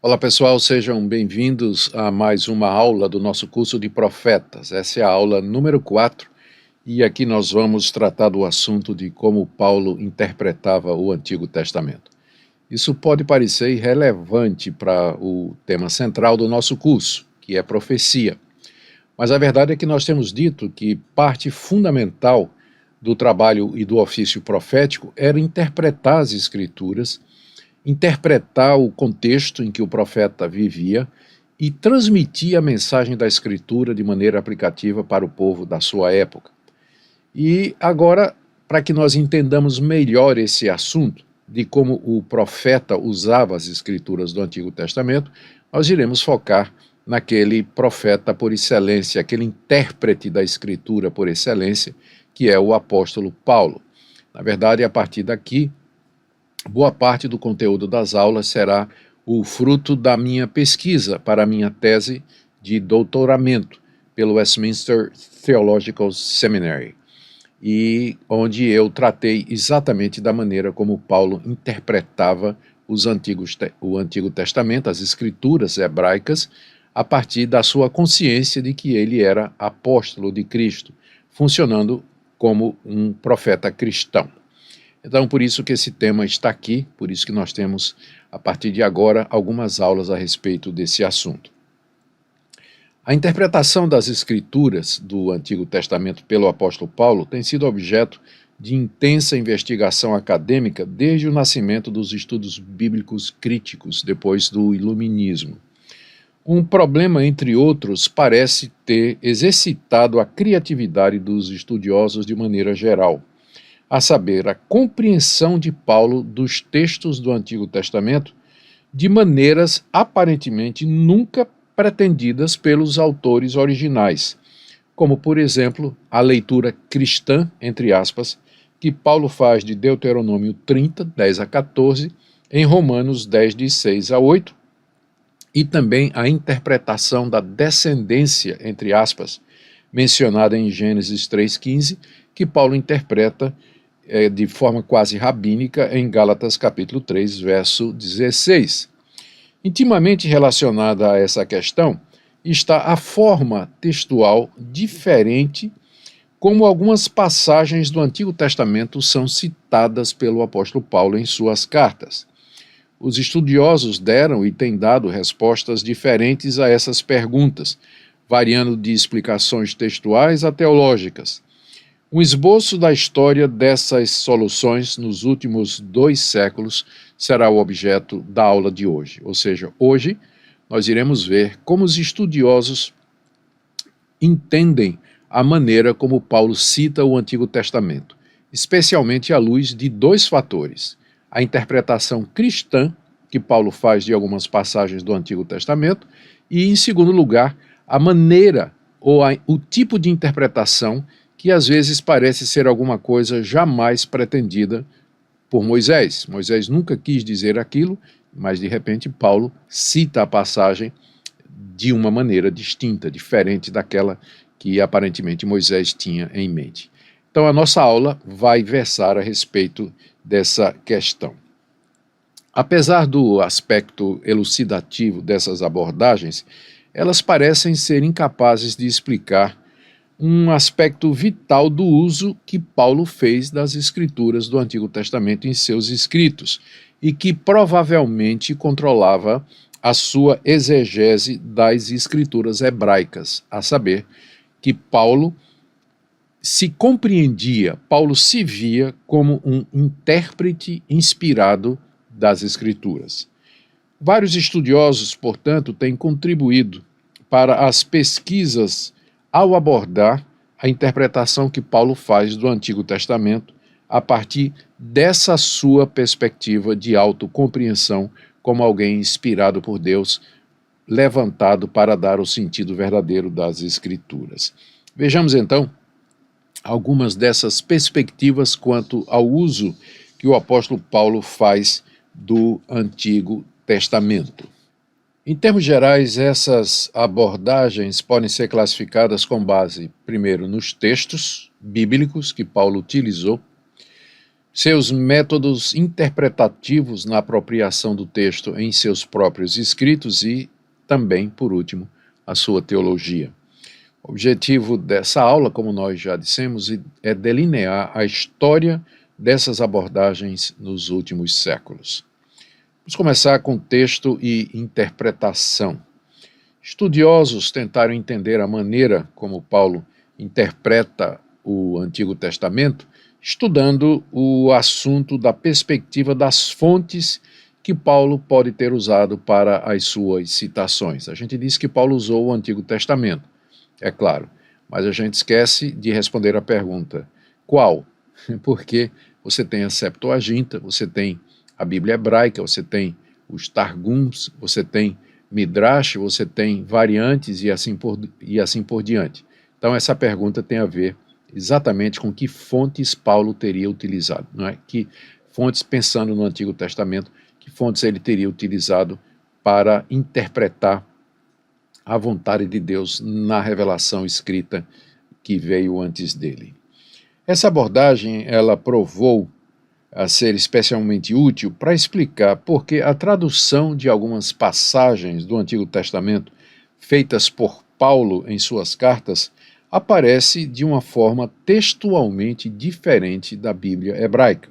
Olá pessoal, sejam bem-vindos a mais uma aula do nosso curso de profetas. Essa é a aula número 4 e aqui nós vamos tratar do assunto de como Paulo interpretava o Antigo Testamento. Isso pode parecer irrelevante para o tema central do nosso curso, que é profecia. Mas a verdade é que nós temos dito que parte fundamental do trabalho e do ofício profético era interpretar as Escrituras, interpretar o contexto em que o profeta vivia e transmitir a mensagem da Escritura de maneira aplicativa para o povo da sua época. E agora, para que nós entendamos melhor esse assunto, de como o profeta usava as Escrituras do Antigo Testamento, nós iremos focar naquele profeta por excelência, aquele intérprete da Escritura por excelência, que é o apóstolo Paulo. Na verdade, a partir daqui, boa parte do conteúdo das aulas será o fruto da minha pesquisa para a minha tese de doutoramento pelo Westminster Theological Seminary, e onde eu tratei exatamente da maneira como Paulo interpretava o Antigo Testamento, as Escrituras hebraicas, a partir da sua consciência de que ele era apóstolo de Cristo, funcionando como um profeta cristão. Então, por isso que esse tema está aqui, por isso que nós temos, a partir de agora, algumas aulas a respeito desse assunto. A interpretação das Escrituras do Antigo Testamento pelo apóstolo Paulo tem sido objeto de intensa investigação acadêmica desde o nascimento dos estudos bíblicos críticos, depois do Iluminismo. Um problema, entre outros, parece ter exercitado a criatividade dos estudiosos de maneira geral, a saber, a compreensão de Paulo dos textos do Antigo Testamento de maneiras aparentemente nunca pretendidas pelos autores originais, como, por exemplo, a leitura cristã, entre aspas, que Paulo faz de Deuteronômio 30, 10 a 14, em Romanos 10, de 6 a 8, e também a interpretação da descendência, entre aspas, mencionada em Gênesis 3,15, que Paulo interpreta de forma quase rabínica em Gálatas capítulo 3, verso 16. Intimamente relacionada a essa questão está a forma textual diferente como algumas passagens do Antigo Testamento são citadas pelo apóstolo Paulo em suas cartas. Os estudiosos deram e têm dado respostas diferentes a essas perguntas, variando de explicações textuais a teológicas. Um esboço da história dessas soluções nos últimos 2 séculos será o objeto da aula de hoje. Ou seja, hoje nós iremos ver como os estudiosos entendem a maneira como Paulo cita o Antigo Testamento, especialmente à luz de 2 fatores: a interpretação cristã que Paulo faz de algumas passagens do Antigo Testamento e, em segundo lugar, a maneira ou o tipo de interpretação que às vezes parece ser alguma coisa jamais pretendida por Moisés. Moisés nunca quis dizer aquilo, mas de repente Paulo cita a passagem de uma maneira distinta, diferente daquela que aparentemente Moisés tinha em mente. Então a nossa aula vai versar a respeito dessa questão. Apesar do aspecto elucidativo dessas abordagens, elas parecem ser incapazes de explicar um aspecto vital do uso que Paulo fez das Escrituras do Antigo Testamento em seus escritos e que provavelmente controlava a sua exegese das Escrituras hebraicas, a saber, que Paulo se compreendia, Paulo se via como um intérprete inspirado das Escrituras. Vários estudiosos, portanto, têm contribuído para as pesquisas ao abordar a interpretação que Paulo faz do Antigo Testamento a partir dessa sua perspectiva de autocompreensão como alguém inspirado por Deus, levantado para dar o sentido verdadeiro das Escrituras. Vejamos então algumas dessas perspectivas quanto ao uso que o apóstolo Paulo faz do Antigo Testamento. Em termos gerais, essas abordagens podem ser classificadas com base, primeiro, nos textos bíblicos que Paulo utilizou, seus métodos interpretativos na apropriação do texto em seus próprios escritos e também, por último, a sua teologia. O objetivo dessa aula, como nós já dissemos, é delinear a história dessas abordagens nos últimos séculos. Vamos começar com texto e interpretação. Estudiosos tentaram entender a maneira como Paulo interpreta o Antigo Testamento, estudando o assunto da perspectiva das fontes que Paulo pode ter usado para as suas citações. A gente diz que Paulo usou o Antigo Testamento, é claro, mas a gente esquece de responder a pergunta: qual? Porque você tem a Septuaginta, você tem a Bíblia hebraica, você tem os Targums, você tem Midrash, você tem variantes e assim por diante. Então essa pergunta tem a ver exatamente com que fontes Paulo teria utilizado, não é? Que fontes, pensando no Antigo Testamento, que fontes ele teria utilizado para interpretar a vontade de Deus na revelação escrita que veio antes dele. Essa abordagem, ela provou a ser especialmente útil para explicar por que a tradução de algumas passagens do Antigo Testamento feitas por Paulo em suas cartas aparece de uma forma textualmente diferente da Bíblia hebraica.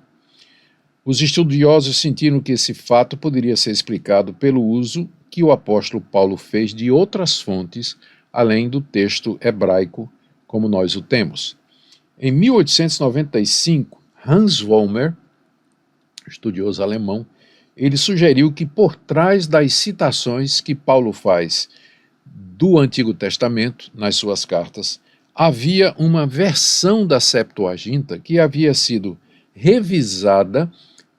Os estudiosos sentiram que esse fato poderia ser explicado pelo uso que o apóstolo Paulo fez de outras fontes, além do texto hebraico, como nós o temos. Em 1895, Hans Vollmer, estudioso alemão, ele sugeriu que por trás das citações que Paulo faz do Antigo Testamento, nas suas cartas, havia uma versão da Septuaginta que havia sido revisada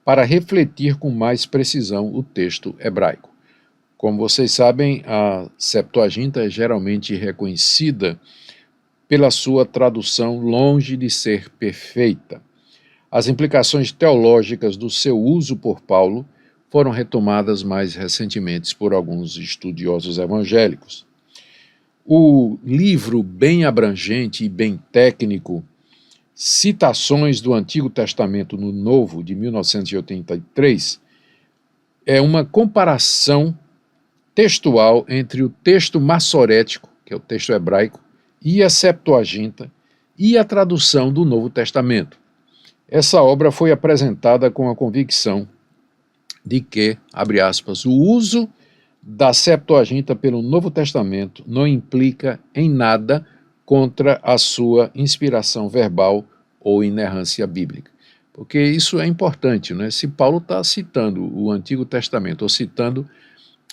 para refletir com mais precisão o texto hebraico. Como vocês sabem, a Septuaginta é geralmente reconhecida pela sua tradução longe de ser perfeita. As implicações teológicas do seu uso por Paulo foram retomadas mais recentemente por alguns estudiosos evangélicos. O livro bem abrangente e bem técnico Citações do Antigo Testamento no Novo, de 1983, é uma comparação textual entre o texto massorético, que é o texto hebraico, e a Septuaginta, e a tradução do Novo Testamento. Essa obra foi apresentada com a convicção de que, abre aspas, o uso da Septuaginta pelo Novo Testamento não implica em nada contra a sua inspiração verbal ou inerrância bíblica. Porque isso é importante, né? Se Paulo está citando o Antigo Testamento ou citando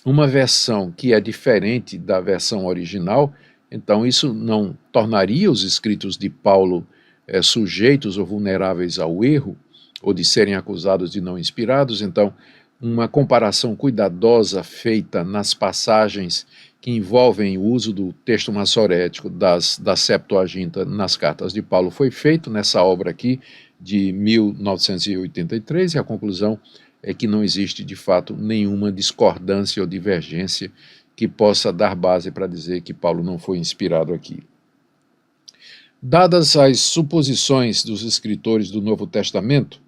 uma versão que é diferente da versão original, então isso não tornaria os escritos de Paulo sujeitos ou vulneráveis ao erro, ou de serem acusados de não inspirados. Então, uma comparação cuidadosa feita nas passagens que envolvem o uso do texto massorético da Septuaginta nas cartas de Paulo foi feito nessa obra aqui de 1983, e a conclusão é que não existe de fato nenhuma discordância ou divergência que possa dar base para dizer que Paulo não foi inspirado aqui. Dadas as suposições dos escritores do Novo Testamento,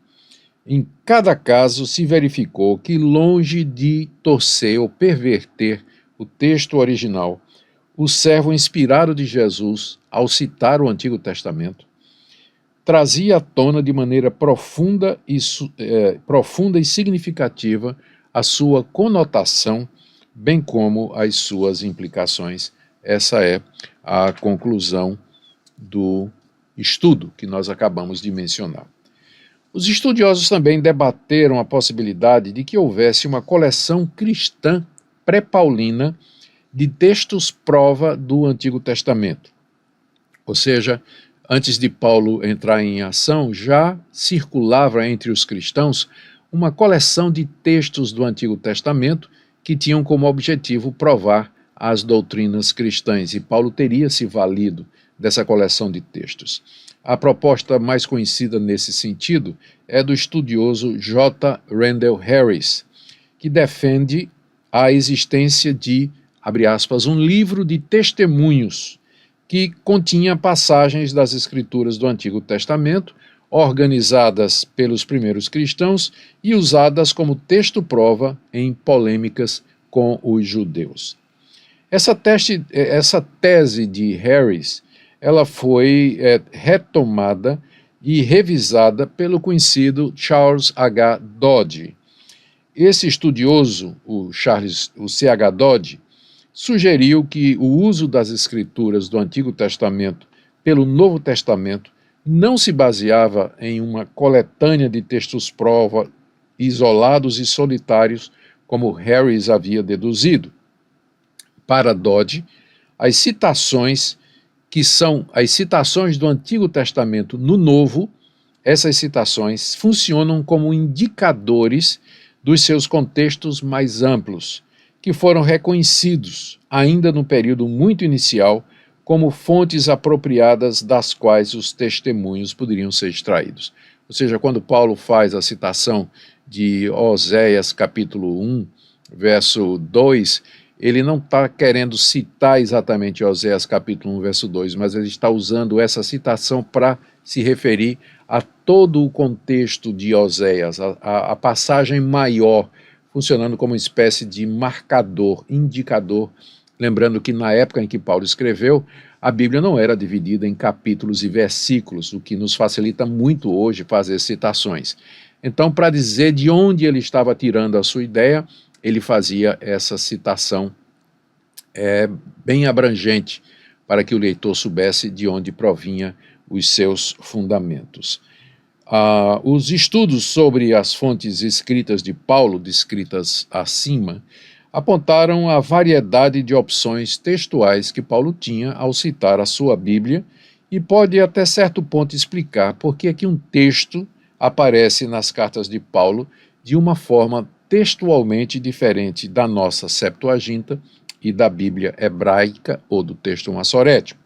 em cada caso se verificou que, longe de torcer ou perverter o texto original, o servo inspirado de Jesus, ao citar o Antigo Testamento, trazia à tona de maneira profunda e significativa a sua conotação, bem como as suas implicações. Essa é a conclusão do estudo que nós acabamos de mencionar. Os estudiosos também debateram a possibilidade de que houvesse uma coleção cristã pré-paulina de textos prova do Antigo Testamento. Ou seja, antes de Paulo entrar em ação, já circulava entre os cristãos uma coleção de textos do Antigo Testamento que tinham como objetivo provar as doutrinas cristãs, e Paulo teria se valido dessa coleção de textos. A proposta mais conhecida nesse sentido é do estudioso J. Randall Harris, que defende a existência de, abre aspas, um livro de testemunhos que continha passagens das Escrituras do Antigo Testamento, organizadas pelos primeiros cristãos e usadas como texto-prova em polêmicas com os judeus. Essa tese de Harris, ela foi retomada e revisada pelo conhecido Charles H. Dodge. Esse estudioso, o C.H. Dodge, sugeriu que o uso das escrituras do Antigo Testamento pelo Novo Testamento não se baseava em uma coletânea de textos-prova isolados e solitários, como Harris havia deduzido. Para Dodge, as citações do Antigo Testamento no Novo, essas citações funcionam como indicadores dos seus contextos mais amplos, que foram reconhecidos, ainda no período muito inicial, como fontes apropriadas das quais os testemunhos poderiam ser extraídos. Ou seja, quando Paulo faz a citação de Oséias capítulo 1, verso 2, ele não está querendo citar exatamente Oséias capítulo 1, verso 2, mas ele está usando essa citação para se referir a todo o contexto de Oséias, a passagem maior, funcionando como uma espécie de marcador, indicador. Lembrando que na época em que Paulo escreveu, a Bíblia não era dividida em capítulos e versículos, o que nos facilita muito hoje fazer citações. Então, para dizer de onde ele estava tirando a sua ideia, ele fazia essa citação bem abrangente, para que o leitor soubesse de onde provinha os seus fundamentos. Os estudos sobre as fontes escritas de Paulo, descritas acima, apontaram a variedade de opções textuais que Paulo tinha ao citar a sua Bíblia e pode até certo ponto explicar por que é que um texto aparece nas cartas de Paulo de uma forma textualmente diferente da nossa Septuaginta e da Bíblia hebraica ou do texto massorético.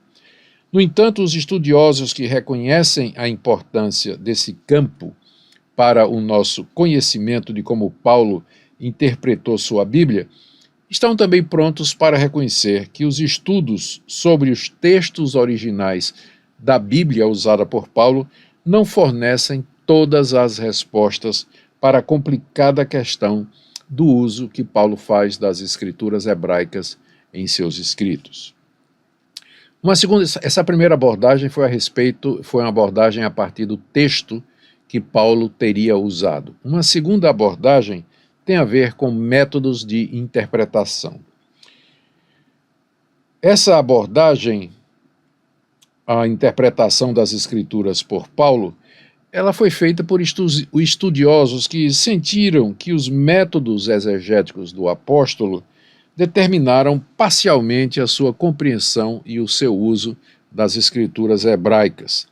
No entanto, os estudiosos que reconhecem a importância desse campo para o nosso conhecimento de como Paulo interpretou sua Bíblia, estão também prontos para reconhecer que os estudos sobre os textos originais da Bíblia usada por Paulo não fornecem todas as respostas para a complicada questão do uso que Paulo faz das escrituras hebraicas em seus escritos. Essa primeira abordagem foi uma abordagem a partir do texto que Paulo teria usado. Uma segunda abordagem tem a ver com métodos de interpretação. Essa abordagem, a interpretação das escrituras por Paulo, ela foi feita por estudiosos que sentiram que os métodos exegéticos do apóstolo determinaram parcialmente a sua compreensão e o seu uso das escrituras hebraicas.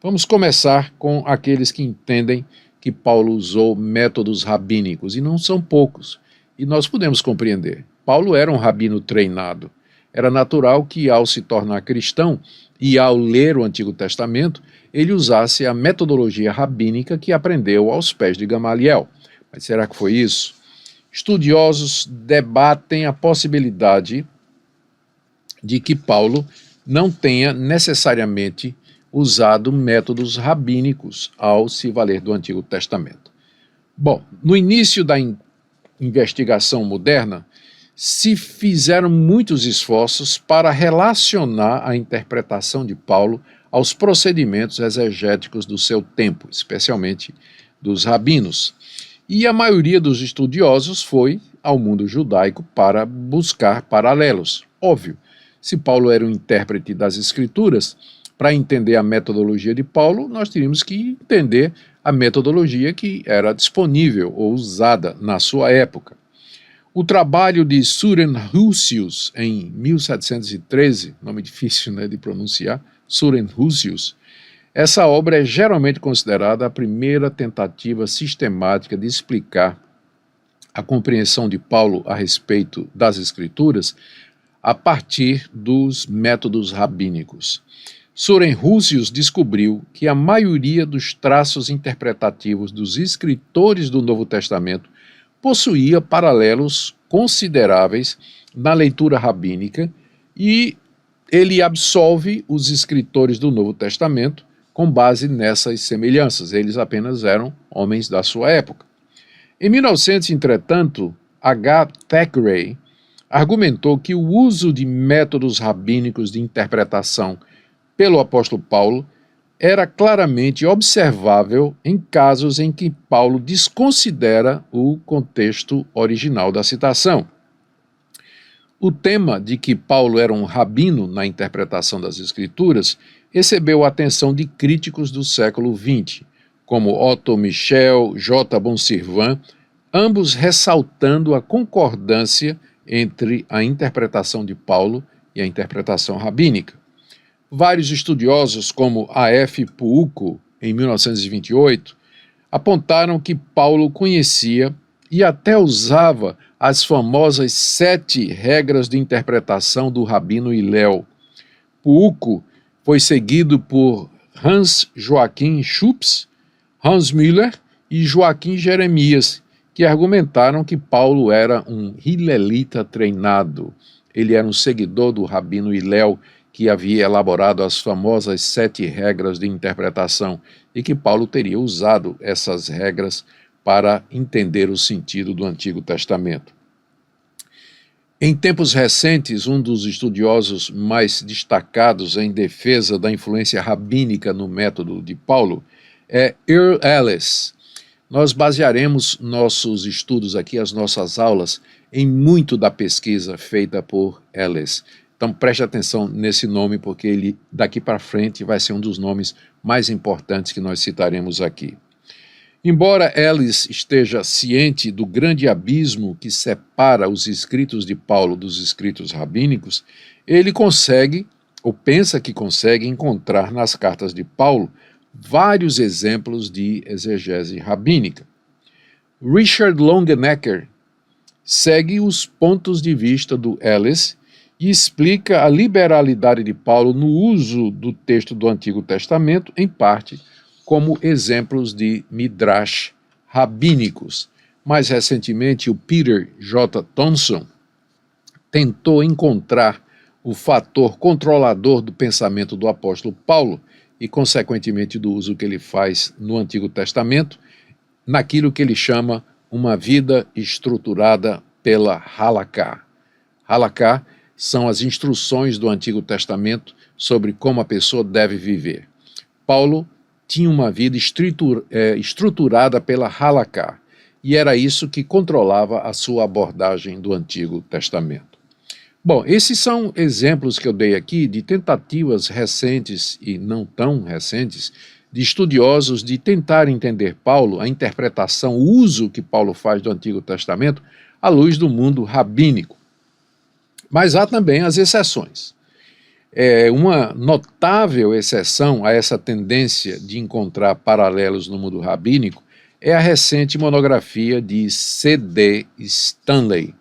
Vamos começar com aqueles que entendem que Paulo usou métodos rabínicos, e não são poucos, e nós podemos compreender. Paulo era um rabino treinado. Era natural que, ao se tornar cristão e ao ler o Antigo Testamento, ele usasse a metodologia rabínica que aprendeu aos pés de Gamaliel. Mas será que foi isso? Estudiosos debatem a possibilidade de que Paulo não tenha necessariamente usado métodos rabínicos ao se valer do Antigo Testamento. Bom, no início da investigação moderna, se fizeram muitos esforços para relacionar a interpretação de Paulo aos procedimentos exegéticos do seu tempo, especialmente dos rabinos. E a maioria dos estudiosos foi ao mundo judaico para buscar paralelos. Óbvio, se Paulo era um intérprete das Escrituras, para entender a metodologia de Paulo, nós teríamos que entender a metodologia que era disponível ou usada na sua época. O trabalho de Søren Husius, em 1713, nome difícil, né, de pronunciar, Søren Husius, essa obra é geralmente considerada a primeira tentativa sistemática de explicar a compreensão de Paulo a respeito das Escrituras a partir dos métodos rabínicos. Søren Husius descobriu que a maioria dos traços interpretativos dos escritores do Novo Testamento possuía paralelos consideráveis na leitura rabínica, e ele absolve os escritores do Novo Testamento com base nessas semelhanças. Eles apenas eram homens da sua época. Em 1900, entretanto, H. Thackeray argumentou que o uso de métodos rabínicos de interpretação pelo apóstolo Paulo era claramente observável em casos em que Paulo desconsidera o contexto original da citação. O tema de que Paulo era um rabino na interpretação das Escrituras recebeu a atenção de críticos do século XX, como Otto Michel, J. Bonsirvan, ambos ressaltando a concordância entre a interpretação de Paulo e a interpretação rabínica. Vários estudiosos, como A. F. Puuco, em 1928, apontaram que Paulo conhecia e até usava as famosas 7 regras de interpretação do rabino Hillel. Puuco foi seguido por Hans Joachim Schupps, Hans Müller e Joaquim Jeremias, que argumentaram que Paulo era um hilelita treinado. Ele era um seguidor do rabino Hillel, que havia elaborado as famosas 7 regras de interpretação e que Paulo teria usado essas regras para entender o sentido do Antigo Testamento. Em tempos recentes, um dos estudiosos mais destacados em defesa da influência rabínica no método de Paulo é Earl Ellis. Nós basearemos nossos estudos aqui, as nossas aulas, em muito da pesquisa feita por Ellis. Então preste atenção nesse nome, porque ele daqui para frente vai ser um dos nomes mais importantes que nós citaremos aqui. Embora Ellis esteja ciente do grande abismo que separa os escritos de Paulo dos escritos rabínicos, ele consegue, ou pensa que consegue, encontrar nas cartas de Paulo vários exemplos de exegese rabínica. Richard Longenecker segue os pontos de vista do Ellis e explica a liberalidade de Paulo no uso do texto do Antigo Testamento, em parte, como exemplos de midrash rabínicos. Mais recentemente, o Peter J. Thompson tentou encontrar o fator controlador do pensamento do apóstolo Paulo e, consequentemente, do uso que ele faz no Antigo Testamento, naquilo que ele chama uma vida estruturada pela Halaká. Halaká são as instruções do Antigo Testamento sobre como a pessoa deve viver. Paulo tinha uma vida estruturada pela Halaká, e era isso que controlava a sua abordagem do Antigo Testamento. Bom, esses são exemplos que eu dei aqui de tentativas recentes e não tão recentes de estudiosos de tentar entender Paulo, a interpretação, o uso que Paulo faz do Antigo Testamento à luz do mundo rabínico. Mas há também as exceções. Uma notável exceção a essa tendência de encontrar paralelos no mundo rabínico é a recente monografia de C.D. Stanley,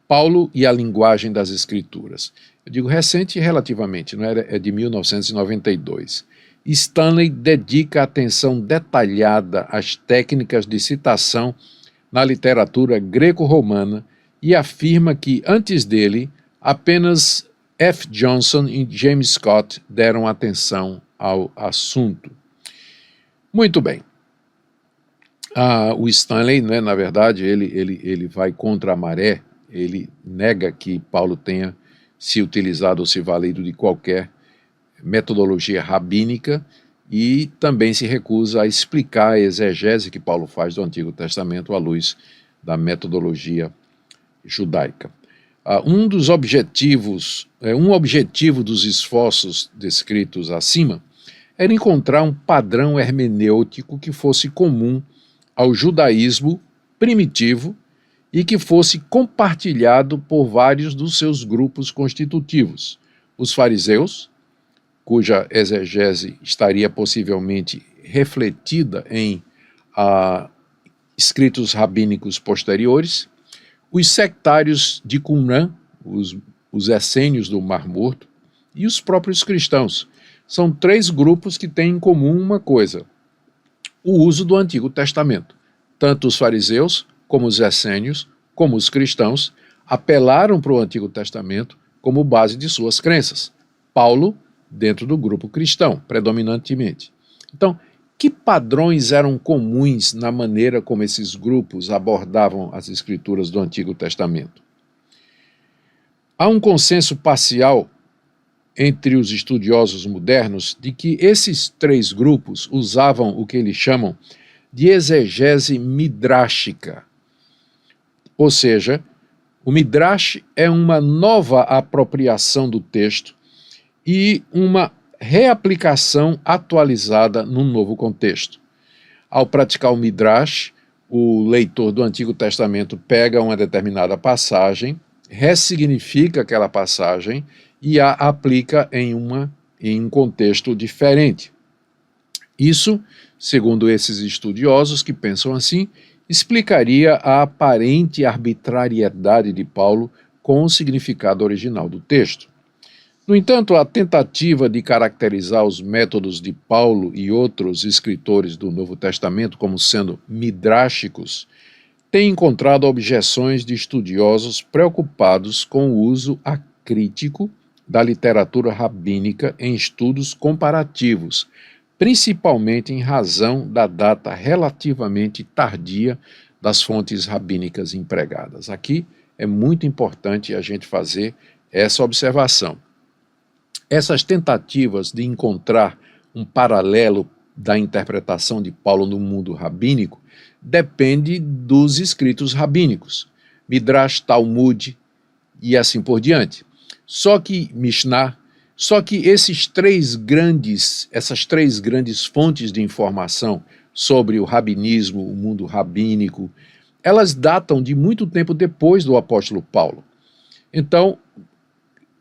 Paulo e a Linguagem das Escrituras. Eu digo recente relativamente, não é de 1992. Stanley dedica atenção detalhada às técnicas de citação na literatura greco-romana e afirma que, antes dele, apenas F. Johnson e James Scott deram atenção ao assunto. Muito bem. O Stanley, né, na verdade, ele vai contra a maré, ele nega que Paulo tenha se utilizado ou se valido de qualquer metodologia rabínica e também se recusa a explicar a exegese que Paulo faz do Antigo Testamento à luz da metodologia judaica. Um objetivo dos esforços descritos acima era encontrar um padrão hermenêutico que fosse comum ao judaísmo primitivo e que fosse compartilhado por vários dos seus grupos constitutivos. Os fariseus, cuja exegese estaria possivelmente refletida em escritos rabínicos posteriores, os sectários de Qumran, os essênios do Mar Morto, e os próprios cristãos. São 3 grupos que têm em comum uma coisa: o uso do Antigo Testamento. Tanto os fariseus, como os essênios, como os cristãos, apelaram para o Antigo Testamento como base de suas crenças. Paulo, dentro do grupo cristão, predominantemente. Então, que padrões eram comuns na maneira como esses grupos abordavam as escrituras do Antigo Testamento? Há um consenso parcial entre os estudiosos modernos de que esses três grupos usavam o que eles chamam de exegese midrástica. Ou seja, o midrash é uma nova apropriação do texto e uma reaplicação atualizada num novo contexto. Ao praticar o midrash, o leitor do Antigo Testamento pega uma determinada passagem, ressignifica aquela passagem e a aplica em um contexto diferente. Isso, segundo esses estudiosos que pensam assim, explicaria a aparente arbitrariedade de Paulo com o significado original do texto. No entanto, a tentativa de caracterizar os métodos de Paulo e outros escritores do Novo Testamento como sendo midráshicos tem encontrado objeções de estudiosos preocupados com o uso acrítico da literatura rabínica em estudos comparativos, principalmente em razão da data relativamente tardia das fontes rabínicas empregadas. Aqui é muito importante a gente fazer essa observação. Essas tentativas de encontrar um paralelo da interpretação de Paulo no mundo rabínico depende dos escritos rabínicos, Midrash, Talmud e assim por diante. Só que essas três grandes fontes de informação sobre o rabinismo, o mundo rabínico, elas datam de muito tempo depois do apóstolo Paulo. Então,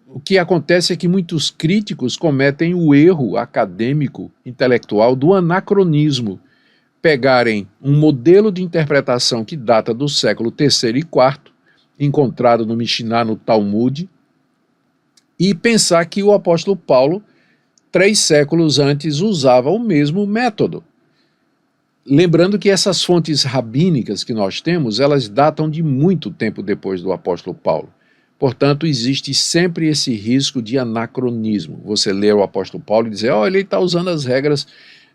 o que acontece é que muitos críticos cometem o erro acadêmico, intelectual do anacronismo, pegarem um modelo de interpretação que data do século III e IV, encontrado no Mishnah, no Talmud, e pensar que o apóstolo Paulo, 3 séculos antes, usava o mesmo método. Lembrando que essas fontes rabínicas que nós temos, elas datam de muito tempo depois do apóstolo Paulo. Portanto, existe sempre esse risco de anacronismo. Você lê o apóstolo Paulo e dizer, ele está usando as regras,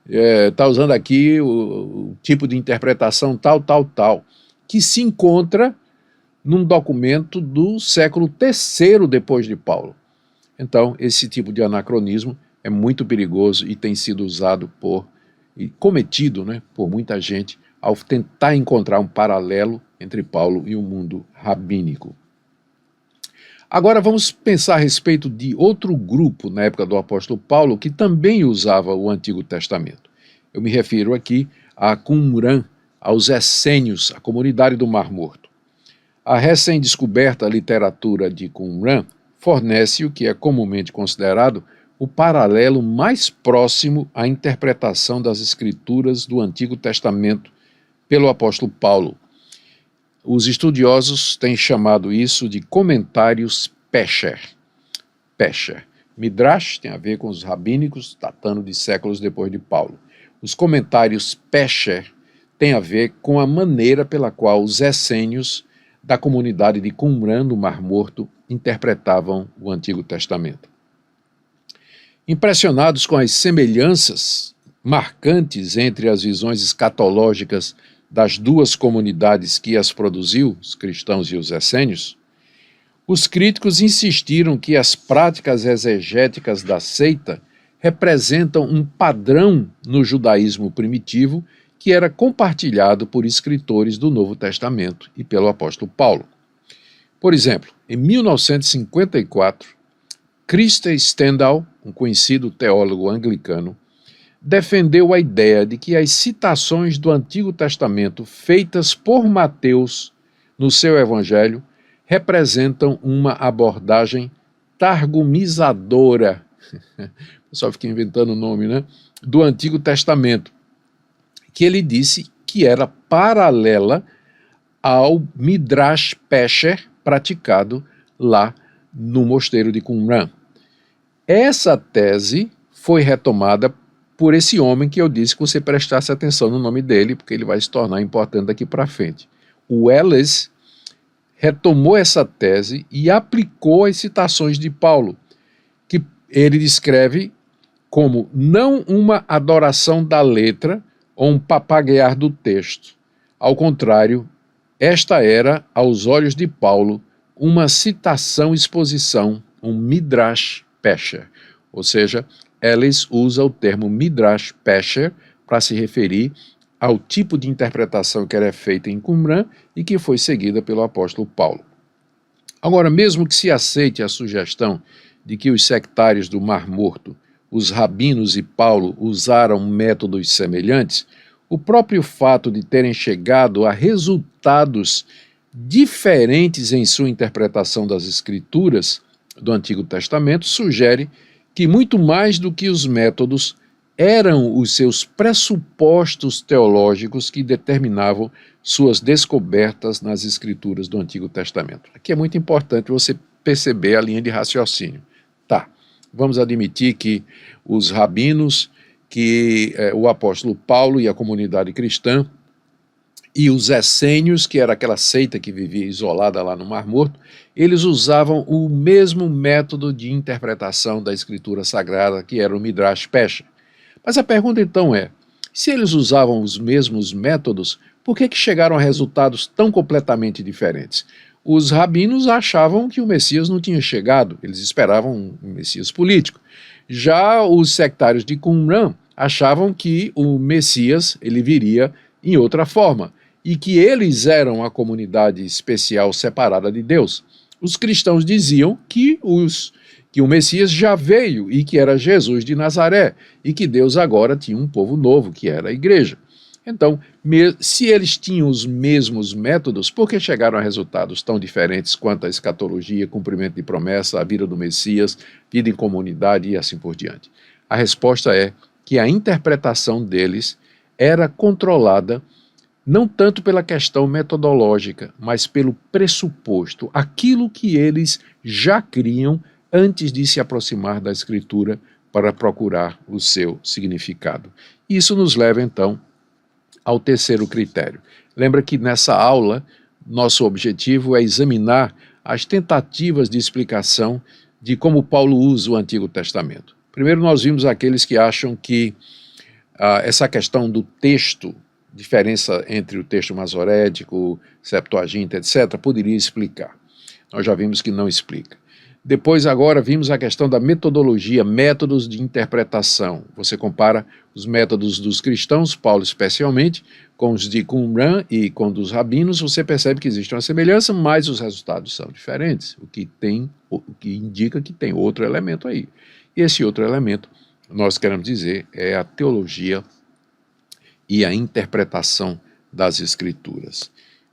está usando aqui o tipo de interpretação tal, que se encontra num documento do século III depois de Paulo. Então, esse tipo de anacronismo é muito perigoso e tem sido usado e cometido, por muita gente ao tentar encontrar um paralelo entre Paulo e o mundo rabínico. Agora vamos pensar a respeito de outro grupo na época do apóstolo Paulo que também usava o Antigo Testamento. Eu me refiro aqui a Qumran, aos essênios, a comunidade do Mar Morto. A recém-descoberta literatura de Qumran fornece o que é comumente considerado o paralelo mais próximo à interpretação das escrituras do Antigo Testamento pelo apóstolo Paulo. Os estudiosos têm chamado isso de comentários Pesher. Midrash tem a ver com os rabínicos, datando de séculos depois de Paulo. Os comentários Pesher têm a ver com a maneira pela qual os essênios da comunidade de Qumran, no Mar Morto, interpretavam o Antigo Testamento. Impressionados com as semelhanças marcantes entre as visões escatológicas das duas comunidades que as produziu, os cristãos e os essênios, os críticos insistiram que as práticas exegéticas da seita representam um padrão no judaísmo primitivo que era compartilhado por escritores do Novo Testamento e pelo apóstolo Paulo. Por exemplo, em 1954, Christer Stendhal, um conhecido teólogo anglicano, defendeu a ideia de que as citações do Antigo Testamento feitas por Mateus no seu Evangelho representam uma abordagem targumizadora, o pessoal fica inventando o nome, do Antigo Testamento, que ele disse que era paralela ao Midrash Pesher praticado lá no mosteiro de Qumran. Essa tese foi retomada por esse homem que eu disse que você prestasse atenção no nome dele, porque ele vai se tornar importante daqui para frente. O Welles retomou essa tese e aplicou as citações de Paulo, que ele descreve como não uma adoração da letra ou um papaguear do texto. Ao contrário, esta era, aos olhos de Paulo, uma citação-exposição, um midrash pesher, ou seja, Ellis usa o termo midrash pesher para se referir ao tipo de interpretação que era feita em Qumran e que foi seguida pelo apóstolo Paulo. Agora, mesmo que se aceite a sugestão de que os sectários do Mar Morto, os rabinos e Paulo usaram métodos semelhantes, o próprio fato de terem chegado a resultados diferentes em sua interpretação das Escrituras do Antigo Testamento sugere que muito mais do que os métodos eram os seus pressupostos teológicos que determinavam suas descobertas nas Escrituras do Antigo Testamento. Aqui é muito importante você perceber a linha de raciocínio. Tá, vamos admitir que os rabinos, que o apóstolo Paulo e a comunidade cristã, e os essênios, que era aquela seita que vivia isolada lá no Mar Morto, eles usavam o mesmo método de interpretação da Escritura Sagrada, que era o Midrash Pesher. Mas a pergunta então é, se eles usavam os mesmos métodos, por que chegaram a resultados tão completamente diferentes? Os rabinos achavam que o Messias não tinha chegado, eles esperavam um Messias político. Já os sectários de Qumran achavam que o Messias ele viria em outra forma e que eles eram a comunidade especial separada de Deus. Os cristãos diziam que o Messias já veio e que era Jesus de Nazaré e que Deus agora tinha um povo novo, que era a igreja. Então, se eles tinham os mesmos métodos, por que chegaram a resultados tão diferentes quanto a escatologia, cumprimento de promessa, a vida do Messias, vida em comunidade e assim por diante? A resposta é que a interpretação deles era controlada não tanto pela questão metodológica, mas pelo pressuposto, aquilo que eles já criam antes de se aproximar da Escritura para procurar o seu significado. Isso nos leva, então, ao terceiro critério. Lembra que nessa aula, nosso objetivo é examinar as tentativas de explicação de como Paulo usa o Antigo Testamento. Primeiro, nós vimos aqueles que acham que essa questão do texto, diferença entre o texto masorético, Septuaginta, etc., poderia explicar. Nós já vimos que não explica. Depois, agora, vimos a questão da metodologia, métodos de interpretação. Você compara os métodos dos cristãos, Paulo especialmente, com os de Qumran e com dos rabinos, você percebe que existe uma semelhança, mas os resultados são diferentes, o que indica que tem outro elemento aí. E esse outro elemento, nós queremos dizer, é a teologia e a interpretação das Escrituras.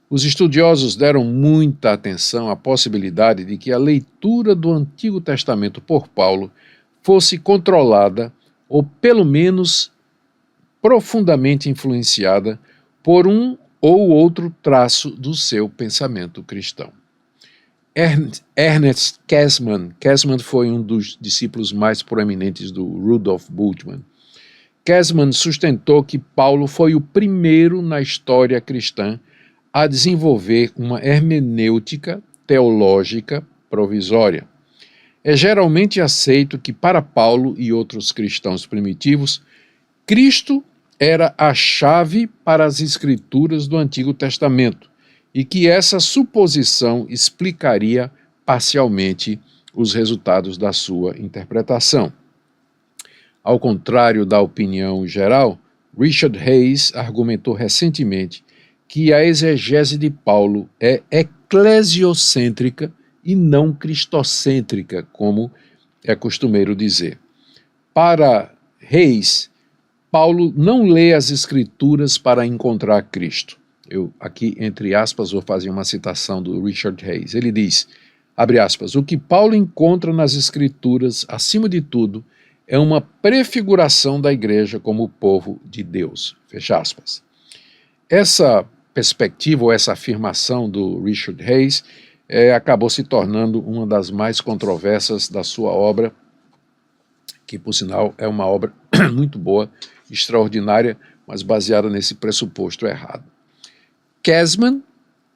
Os estudiosos deram muita atenção à possibilidade de que a leitura do Antigo Testamento por Paulo fosse controlada, ou pelo menos profundamente influenciada, por um ou outro traço do seu pensamento cristão. Ernest Käsemann foi um dos discípulos mais proeminentes do Rudolf Bultmann. Käsemann sustentou que Paulo foi o primeiro na história cristã a desenvolver uma hermenêutica teológica provisória. É geralmente aceito que para Paulo e outros cristãos primitivos, Cristo era a chave para as escrituras do Antigo Testamento e que essa suposição explicaria parcialmente os resultados da sua interpretação. Ao contrário da opinião geral, Richard Hayes argumentou recentemente que a exegese de Paulo é eclesiocêntrica e não cristocêntrica, como é costumeiro dizer. Para Hayes, Paulo não lê as Escrituras para encontrar Cristo. Eu aqui, entre aspas, vou fazer uma citação do Richard Hayes. Ele diz, abre aspas, o que Paulo encontra nas Escrituras, acima de tudo, é uma prefiguração da igreja como o povo de Deus. Fecha aspas. Essa perspectiva ou essa afirmação do Richard Hayes acabou se tornando uma das mais controversas da sua obra, que, por sinal, é uma obra muito boa, extraordinária, mas baseada nesse pressuposto errado. Käsemann,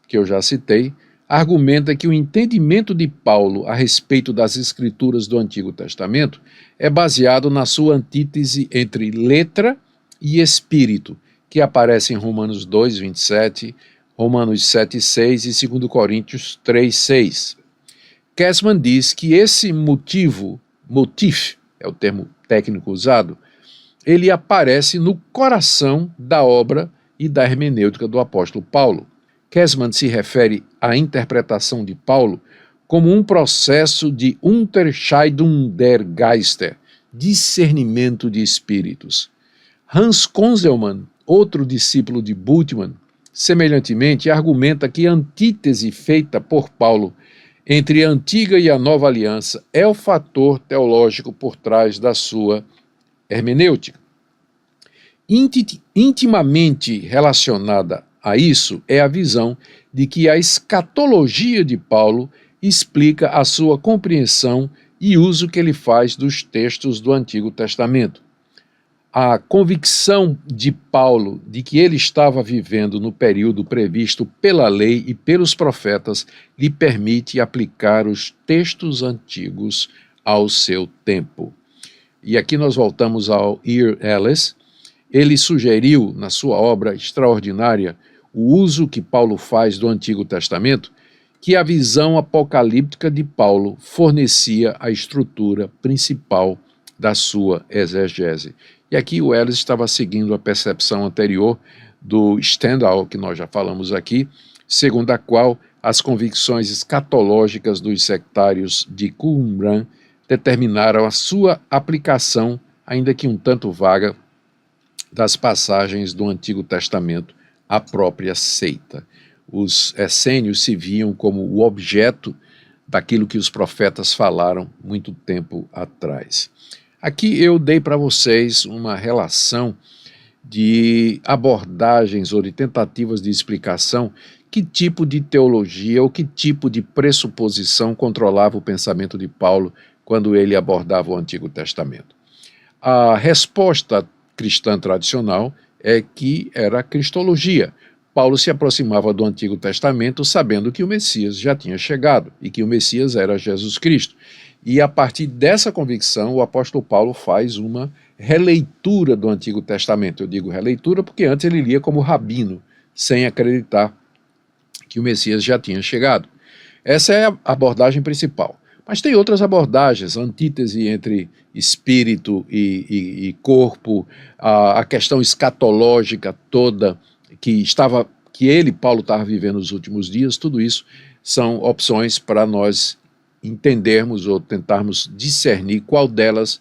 que eu já citei, argumenta que o entendimento de Paulo a respeito das escrituras do Antigo Testamento é baseado na sua antítese entre letra e espírito, que aparece em Romanos 2, 27, Romanos 7, 6 e 2 Coríntios 3, 6. Kessman diz que esse motif, é o termo técnico usado, ele aparece no coração da obra e da hermenêutica do apóstolo Paulo. Kessman se refere à interpretação de Paulo como um processo de Unterscheidung der Geister, discernimento de espíritos. Hans Konzelmann, outro discípulo de Bultmann, semelhantemente argumenta que a antítese feita por Paulo entre a antiga e a nova aliança é o fator teológico por trás da sua hermenêutica. Intimamente relacionada a isso é a visão de que a escatologia de Paulo explica a sua compreensão e uso que ele faz dos textos do Antigo Testamento. A convicção de Paulo de que ele estava vivendo no período previsto pela lei e pelos profetas lhe permite aplicar os textos antigos ao seu tempo. E aqui nós voltamos ao E. Ellis. Ele sugeriu, na sua obra extraordinária, o uso que Paulo faz do Antigo Testamento, que a visão apocalíptica de Paulo fornecia a estrutura principal da sua exegese. E aqui o Ellis estava seguindo a percepção anterior do Stendhal, que nós já falamos aqui, segundo a qual as convicções escatológicas dos sectários de Qumran determinaram a sua aplicação, ainda que um tanto vaga, das passagens do Antigo Testamento à própria seita. Os essênios se viam como o objeto daquilo que os profetas falaram muito tempo atrás. Aqui eu dei para vocês uma relação de abordagens ou de tentativas de explicação que tipo de teologia ou que tipo de pressuposição controlava o pensamento de Paulo quando ele abordava o Antigo Testamento. A resposta cristã tradicional é que era a cristologia. Paulo se aproximava do Antigo Testamento sabendo que o Messias já tinha chegado e que o Messias era Jesus Cristo. E a partir dessa convicção, o apóstolo Paulo faz uma releitura do Antigo Testamento. Eu digo releitura porque antes ele lia como rabino, sem acreditar que o Messias já tinha chegado. Essa é a abordagem principal. Mas tem outras abordagens, a antítese entre espírito e corpo, a questão escatológica toda que Paulo, estava vivendo nos últimos dias. Tudo isso são opções para nós entendermos ou tentarmos discernir qual delas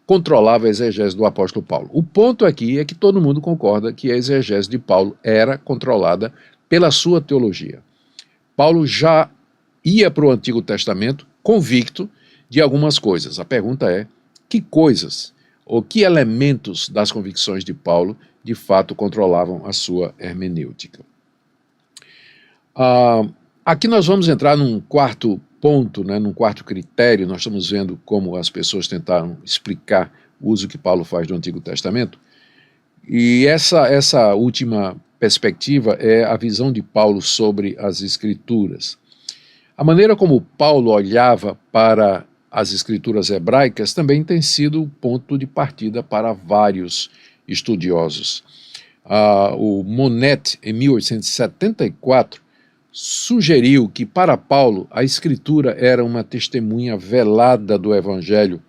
controlava a exegese do apóstolo Paulo. O ponto aqui é que todo mundo concorda que a exegese de Paulo era controlada pela sua teologia. Paulo já ia para o Antigo Testamento convicto de algumas coisas. A pergunta é, que coisas ou que elementos das convicções de Paulo de fato controlavam a sua hermenêutica? Aqui nós vamos entrar num quarto ponto, num quarto critério. Nós estamos vendo como as pessoas tentaram explicar o uso que Paulo faz do Antigo Testamento. E essa última perspectiva é a visão de Paulo sobre as Escrituras. A maneira como Paulo olhava para as Escrituras hebraicas também tem sido o ponto de partida para vários estudiosos. O Monet, em 1874, sugeriu que para Paulo a Escritura era uma testemunha velada do Evangelho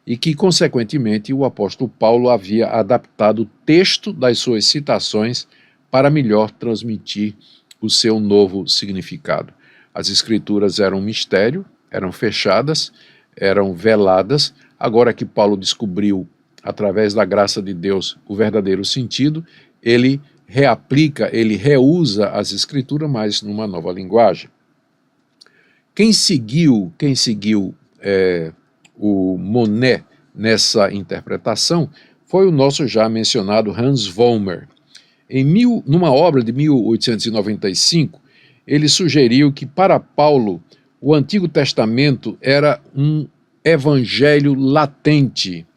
e que, consequentemente, o apóstolo Paulo havia adaptado o texto das suas citações para melhor transmitir o seu novo significado. As Escrituras eram um mistério, eram fechadas, eram veladas. Agora que Paulo descobriu, através da graça de Deus, o verdadeiro sentido, ele reaplica, ele reusa as Escrituras, mas numa nova linguagem. Quem seguiu o Monet nessa interpretação foi o nosso já mencionado Hans Vollmer. Numa obra de 1895, ele sugeriu que para Paulo o Antigo Testamento era um evangelho latente,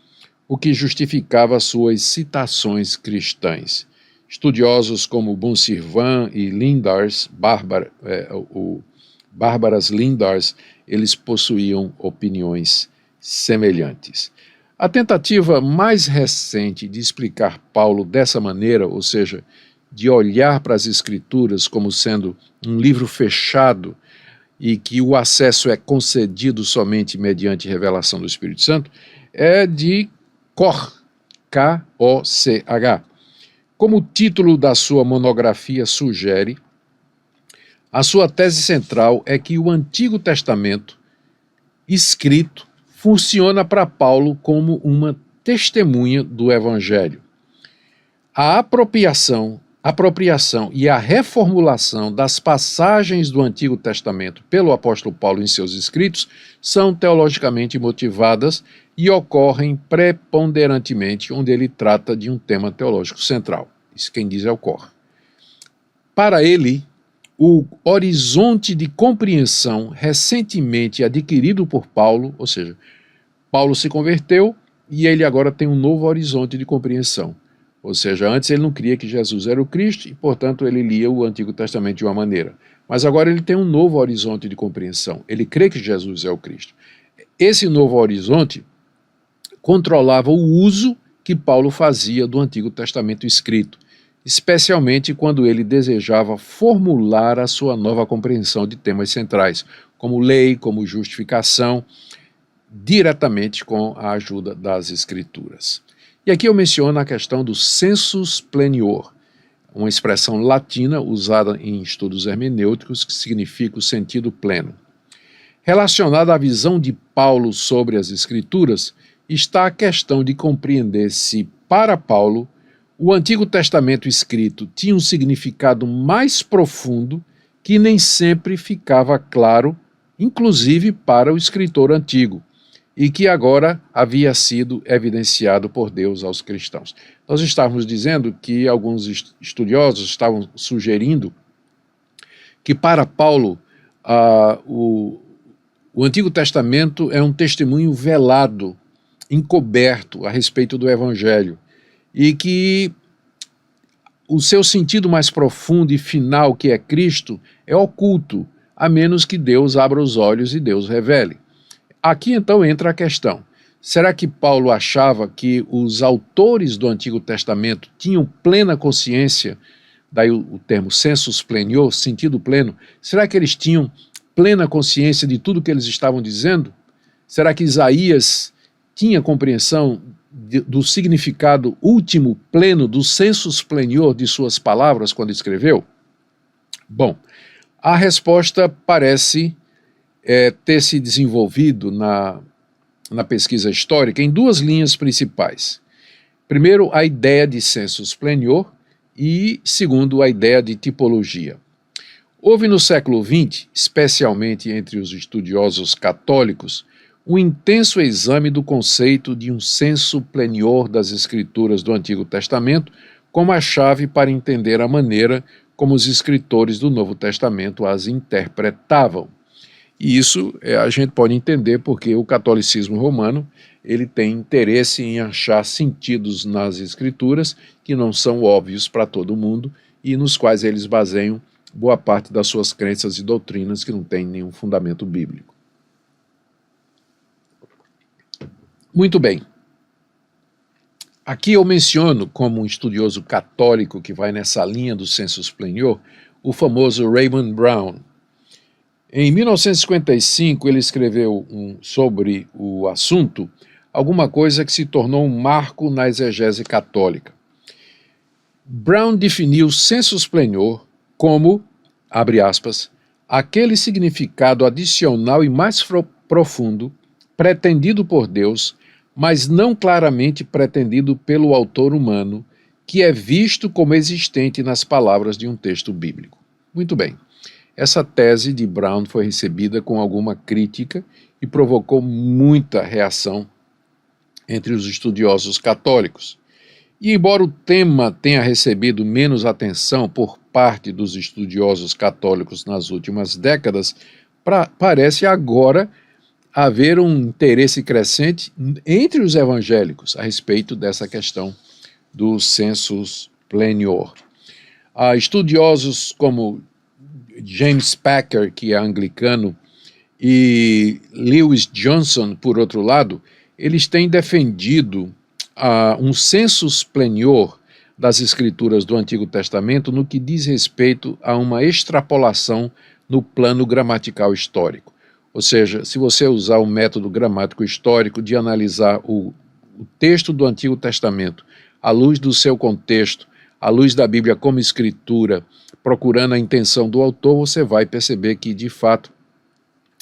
o que justificava suas citações cristãs. Estudiosos como Bonsirvan e Lindars, Bárbaras Lindars, eles possuíam opiniões semelhantes. A tentativa mais recente de explicar Paulo dessa maneira, ou seja, de olhar para as Escrituras como sendo um livro fechado e que o acesso é concedido somente mediante revelação do Espírito Santo, é de Koch, K-O-C-H. Como o título da sua monografia sugere, a sua tese central é que o Antigo Testamento escrito funciona para Paulo como uma testemunha do Evangelho. A apropriação e a reformulação das passagens do Antigo Testamento pelo apóstolo Paulo em seus escritos são teologicamente motivadas e ocorrem preponderantemente onde ele trata de um tema teológico central. Isso quem diz é o Koch. Para ele, o horizonte de compreensão recentemente adquirido por Paulo, ou seja, Paulo se converteu e ele agora tem um novo horizonte de compreensão. Ou seja, antes ele não cria que Jesus era o Cristo e, portanto, ele lia o Antigo Testamento de uma maneira. Mas agora ele tem um novo horizonte de compreensão. Ele crê que Jesus é o Cristo. Esse novo horizonte controlava o uso que Paulo fazia do Antigo Testamento escrito, especialmente quando ele desejava formular a sua nova compreensão de temas centrais, como lei, como justificação, diretamente com a ajuda das Escrituras. E aqui eu menciono a questão do sensus plenior, uma expressão latina usada em estudos hermenêuticos que significa o sentido pleno. Relacionada à visão de Paulo sobre as Escrituras, está a questão de compreender se, para Paulo, o Antigo Testamento escrito tinha um significado mais profundo que nem sempre ficava claro, inclusive para o escritor antigo, e que agora havia sido evidenciado por Deus aos cristãos. Nós estávamos dizendo que alguns estudiosos estavam sugerindo que para Paulo o Antigo Testamento é um testemunho velado, encoberto a respeito do Evangelho, e que o seu sentido mais profundo e final, que é Cristo, é oculto, a menos que Deus abra os olhos e Deus revele. Aqui então entra a questão: será que Paulo achava que os autores do Antigo Testamento tinham plena consciência, daí o termo sensus plenior, sentido pleno, será que eles tinham plena consciência de tudo que eles estavam dizendo? Será que Isaías tinha compreensão do significado último pleno, do sensus plenior de suas palavras quando escreveu? Bom, a resposta parece ter se desenvolvido na pesquisa histórica em duas linhas principais. Primeiro, a ideia de sensus plenior e, segundo, a ideia de tipologia. Houve no século XX, especialmente entre os estudiosos católicos, um intenso exame do conceito de um sensu plenior das Escrituras do Antigo Testamento como a chave para entender a maneira como os escritores do Novo Testamento as interpretavam. E isso a gente pode entender porque o catolicismo romano ele tem interesse em achar sentidos nas Escrituras que não são óbvios para todo mundo e nos quais eles baseiam boa parte das suas crenças e doutrinas que não têm nenhum fundamento bíblico. Muito bem. Aqui eu menciono, como um estudioso católico que vai nessa linha do sensus plenior, o famoso Raymond Brown. Em 1955, ele escreveu sobre o assunto alguma coisa que se tornou um marco na exegese católica. Brown definiu sensus plenior como, abre aspas, aquele significado adicional e mais profundo pretendido por Deus, mas não claramente pretendido pelo autor humano, que é visto como existente nas palavras de um texto bíblico. Muito bem. Essa tese de Brown foi recebida com alguma crítica e provocou muita reação entre os estudiosos católicos. E embora o tema tenha recebido menos atenção por parte dos estudiosos católicos nas últimas décadas, parece agora haver um interesse crescente entre os evangélicos a respeito dessa questão do sensus plenior. Estudiosos como James Packer, que é anglicano, e Lewis Johnson, por outro lado, eles têm defendido um sensus plenior das escrituras do Antigo Testamento no que diz respeito a uma extrapolação no plano gramatical histórico. Ou seja, se você usar o método gramático histórico de analisar o texto do Antigo Testamento à luz do seu contexto, à luz da Bíblia como escritura, procurando a intenção do autor, você vai perceber que, de fato,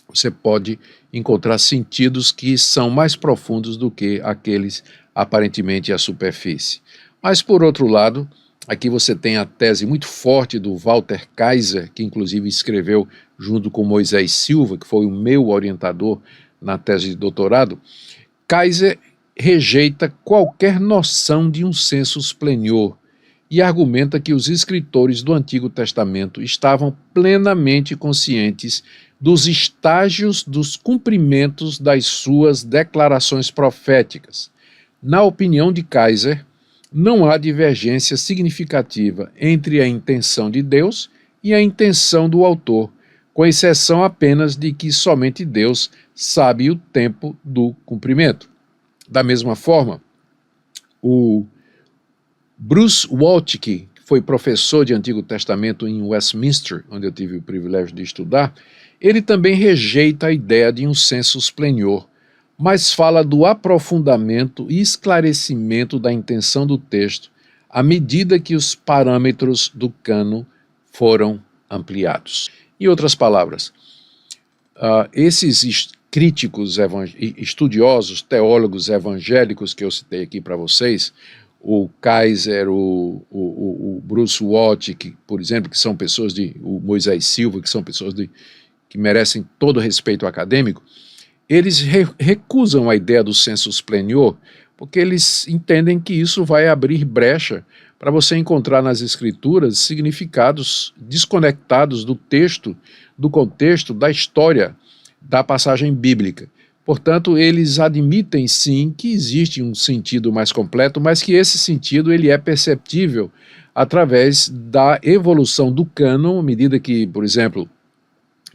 você pode encontrar sentidos que são mais profundos do que aqueles aparentemente à superfície. Mas, por outro lado, aqui você tem a tese muito forte do Walter Kaiser, que inclusive escreveu junto com Moisés Silva, que foi o meu orientador na tese de doutorado. Kaiser rejeita qualquer noção de um sensus plenior e argumenta que os escritores do Antigo Testamento estavam plenamente conscientes dos estágios dos cumprimentos das suas declarações proféticas. Na opinião de Kaiser, não há divergência significativa entre a intenção de Deus e a intenção do autor, com exceção apenas de que somente Deus sabe o tempo do cumprimento. Da mesma forma, o Bruce Waltke, que foi professor de Antigo Testamento em Westminster, onde eu tive o privilégio de estudar, ele também rejeita a ideia de um sensus plenior, mas fala do aprofundamento e esclarecimento da intenção do texto à medida que os parâmetros do cânon foram ampliados. Em outras palavras, esses críticos estudiosos, teólogos evangélicos que eu citei aqui para vocês, o Kaiser, o Bruce Waltke, por exemplo, que são pessoas o Moisés Silva, que são pessoas que merecem todo o respeito acadêmico, eles recusam a ideia do sensus plenior, porque eles entendem que isso vai abrir brecha para você encontrar nas escrituras significados desconectados do texto, do contexto, da história da passagem bíblica. Portanto, eles admitem sim que existe um sentido mais completo, mas que esse sentido ele é perceptível através da evolução do cânon, à medida que, por exemplo,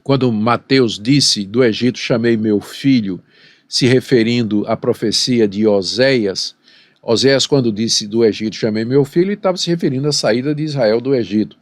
quando Mateus disse, do Egito chamei meu filho, se referindo à profecia de Oséias, Oséias quando disse do Egito chamei meu filho, ele estava se referindo à saída de Israel do Egito.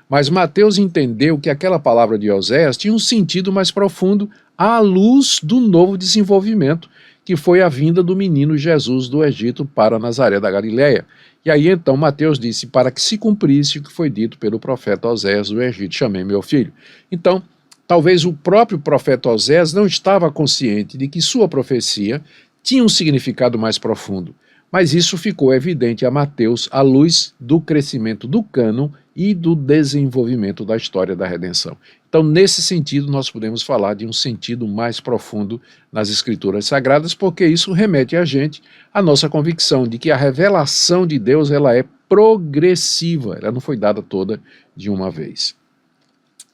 Mas Mateus entendeu que aquela palavra de Oséias tinha um sentido mais profundo à luz do novo desenvolvimento, que foi a vinda do menino Jesus do Egito para Nazaré da Galileia. E aí então Mateus disse, para que se cumprisse o que foi dito pelo profeta Oséias do Egito, chamei meu filho. Então, talvez o próprio profeta Oséias não estava consciente de que sua profecia tinha um significado mais profundo, mas isso ficou evidente a Mateus à luz do crescimento do cânon e do desenvolvimento da história da redenção. Então, nesse sentido, nós podemos falar de um sentido mais profundo nas Escrituras Sagradas, porque isso remete a gente à nossa convicção de que a revelação de Deus ela é progressiva, ela não foi dada toda de uma vez.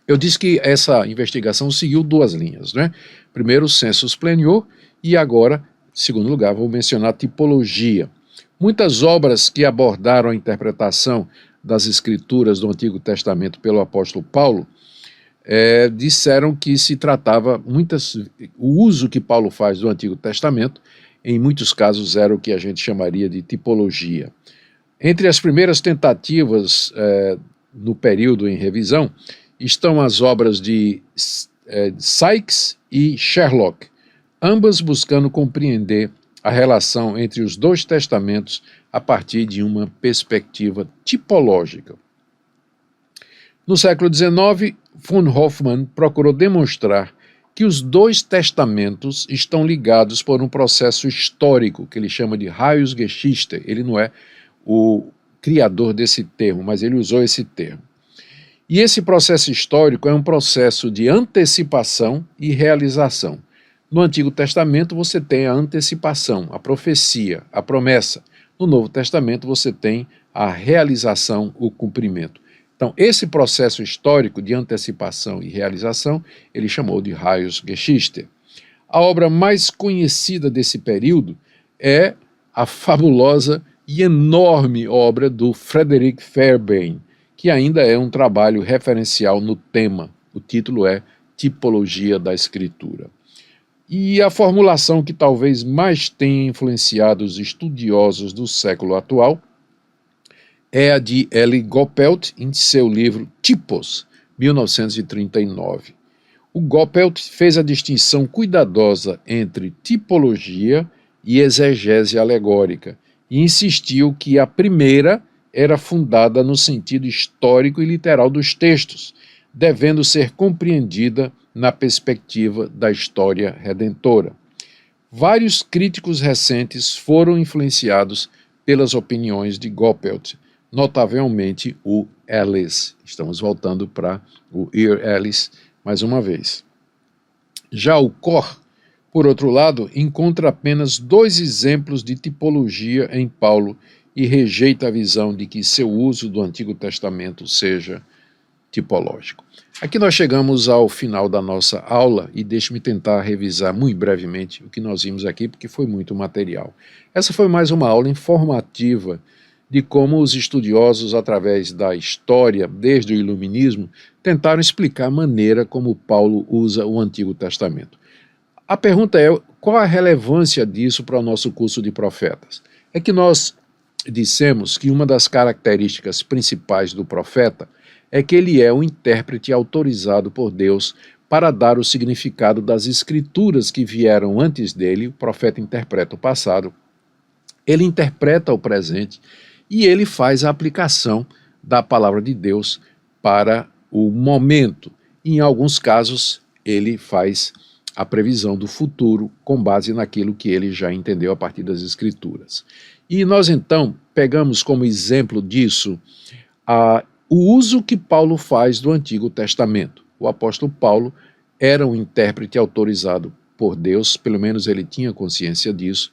Eu disse que essa investigação seguiu duas linhas, né? Primeiro, o sensus plenior, e agora, em segundo lugar, vou mencionar a tipologia. Muitas obras que abordaram a interpretação das Escrituras do Antigo Testamento pelo apóstolo Paulo disseram que se tratava, o uso que Paulo faz do Antigo Testamento, em muitos casos era o que a gente chamaria de tipologia. Entre as primeiras tentativas no período em revisão, estão as obras de Sykes e Sherlock, ambas buscando compreender a relação entre os dois testamentos a partir de uma perspectiva tipológica. No século XIX, von Hoffmann procurou demonstrar que os dois testamentos estão ligados por um processo histórico, que ele chama de Heilsgeschichte. Ele não é o criador desse termo, mas ele usou esse termo. E esse processo histórico é um processo de antecipação e realização. No Antigo Testamento você tem a antecipação, a profecia, a promessa. No Novo Testamento você tem a realização, o cumprimento. Então, esse processo histórico de antecipação e realização, ele chamou de Heilsgeschichte. A obra mais conhecida desse período é a fabulosa e enorme obra do Frederick Fairbairn, que ainda é um trabalho referencial no tema. O título é Tipologia da Escritura. E a formulação que talvez mais tenha influenciado os estudiosos do século atual é a de Eli Goppelt em seu livro Typos, 1939. O Goppelt fez a distinção cuidadosa entre tipologia e exegese alegórica e insistiu que a primeira era fundada no sentido histórico e literal dos textos, devendo ser compreendida na perspectiva da história redentora. Vários críticos recentes foram influenciados pelas opiniões de Goppelt, notavelmente o Ellis. Estamos voltando para o Ear Ellis mais uma vez. Já o Cor, por outro lado, encontra apenas 2 exemplos de tipologia em Paulo e rejeita a visão de que seu uso do Antigo Testamento seja tipológico. Aqui nós chegamos ao final da nossa aula e deixe-me tentar revisar muito brevemente o que nós vimos aqui, porque foi muito material. Essa foi mais uma aula informativa de como os estudiosos, através da história, desde o Iluminismo, tentaram explicar a maneira como Paulo usa o Antigo Testamento. A pergunta é, qual a relevância disso para o nosso curso de profetas? É que nós dissemos que uma das características principais do profeta é que ele é um intérprete autorizado por Deus para dar o significado das escrituras que vieram antes dele. O profeta interpreta o passado, ele interpreta o presente e ele faz a aplicação da palavra de Deus para o momento. Em alguns casos, ele faz a previsão do futuro com base naquilo que ele já entendeu a partir das escrituras. E nós então pegamos como exemplo disso o uso que Paulo faz do Antigo Testamento. O apóstolo Paulo era um intérprete autorizado por Deus, pelo menos ele tinha consciência disso,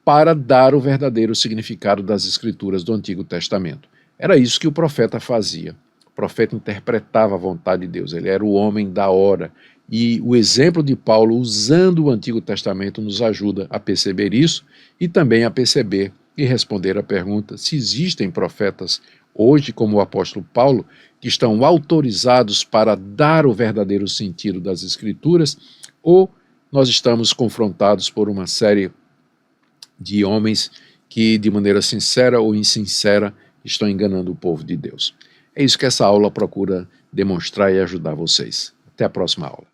para dar o verdadeiro significado das escrituras do Antigo Testamento. Era isso que o profeta fazia. O profeta interpretava a vontade de Deus, ele era o homem da hora. E o exemplo de Paulo usando o Antigo Testamento nos ajuda a perceber isso e também a perceber e responder a pergunta se existem profetas hoje, como o apóstolo Paulo, que estão autorizados para dar o verdadeiro sentido das Escrituras, ou nós estamos confrontados por uma série de homens que, de maneira sincera ou insincera, estão enganando o povo de Deus. É isso que essa aula procura demonstrar e ajudar vocês. Até a próxima aula.